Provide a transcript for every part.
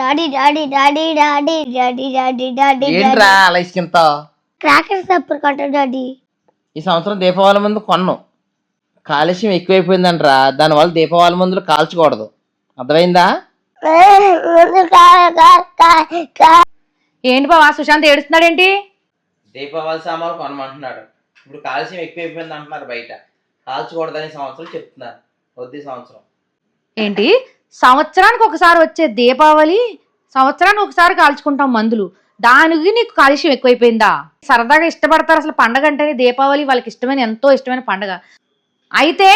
Daddy daddy daddy daddy daddy daddy daddy ఏంట్రా అలా ఇసుకింతావు? Crackers ఎప్పుడు కొంటావు డాడీ? ఈ సంవత్సరం దీపావళి ముందు కొన్ను. కాలుష్యం ఎక్కువైపోయిందంటరా, దానివల్ల దీపావళి ముందులు కాల్చకూడదు, అర్థమైందా? ఏంటి బావా సుశాంత్ ఏడుస్తున్నాడేంటి? దీపావళి సామాన్లు కొనమంటున్నాడు. ఇప్పుడు కాలుష్యం ఎక్కువైపోయింది అంటున్నారు బయట, కాల్చకూడదని సంవత్సరం చెప్తున్నారు. వద్దు సంవత్సరం ఏంటి సంవత్సరానికి ఒకసారి వచ్చే దీపావళి, సంవత్సరానికి ఒకసారి కాల్చుకుంటాం మందులు, దానికి నీకు కాలుష్యం ఎక్కువైపోయిందా? సరదాగా ఇష్టపడతారు అసలు పండగ అంటేనే దీపావళి, వాళ్ళకి ఇష్టమైన ఎంతో ఇష్టమైన పండగ. అయితే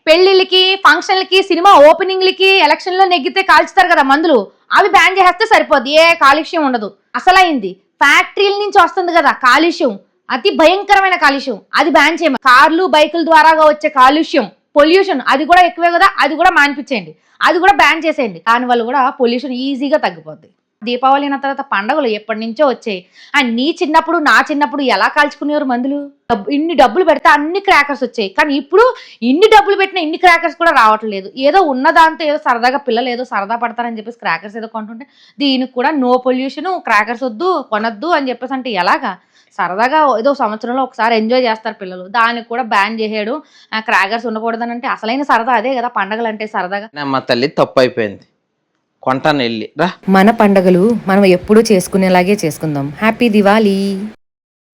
పెళ్లిళ్ళకి ఫంక్షన్లకి సినిమా ఓపెనింగ్లకి ఎలక్షన్లో నెగ్గితే కాల్చుతారు కదా మందులు, అవి బ్యాన్ చేసేస్తే సరిపోద్ది, ఏ కాలుష్యం ఉండదు. అసలైంది ఫ్యాక్టరీల నుంచి వస్తుంది కదా కాలుష్యం, అతి భయంకరమైన కాలుష్యం, అది బ్యాన్ చేయమ. కార్లు బైకుల ద్వారాగా వచ్చే కాలుష్యం పొల్యూషన్ అది కూడా ఎక్కువే కదా, అది కూడా మానిపించేయండి, అది కూడా బ్యాన్ చేసేయండి. దానివల్ల కూడా పొల్యూషన్ ఈజీగా తగ్గిపోద్ది. దీపావళి అయిన తర్వాత పండుగలు ఎప్పటి నుంచో వచ్చాయి. అండ్ నీ చిన్నప్పుడు నా చిన్నప్పుడు ఎలా కాల్చుకునేవారు మందులు? ఇన్ని డబ్బులు పెడితే అన్ని క్రాకర్స్ వచ్చాయి, కానీ ఇప్పుడు ఇన్ని డబ్బులు పెట్టిన ఇన్ని క్రాకర్స్ కూడా రావట్లేదు. ఏదో ఉన్న దాంతో ఏదో సరదాగా పిల్లలు ఏదో సరదా పడతారని చెప్పేసి క్రాకర్స్ ఏదో కొంటుంటే, దీనికి కూడా నో పొల్యూషన్, క్రాకర్స్ వద్దు కొనొద్దు అని చెప్పేసి అంటే ఎలాగా? సరదాగా ఏదో సంవత్సరంలో ఒకసారి ఎంజాయ్ చేస్తారు పిల్లలు, దానికి కూడా బ్యాన్ చేసాడు. క్రాకర్స్ ఉండకూడదని అంటే అసలైన సరదా అదే కదా పండగలు అంటే. సరదాగా మా తల్లి తప్పు అయిపోయింది, కొంటాను వెళ్ళి రా. మన పండగలు మనం ఎప్పుడూ చేసుకునేలాగే చేసుకుందాం. హ్యాపీ దివాళీ.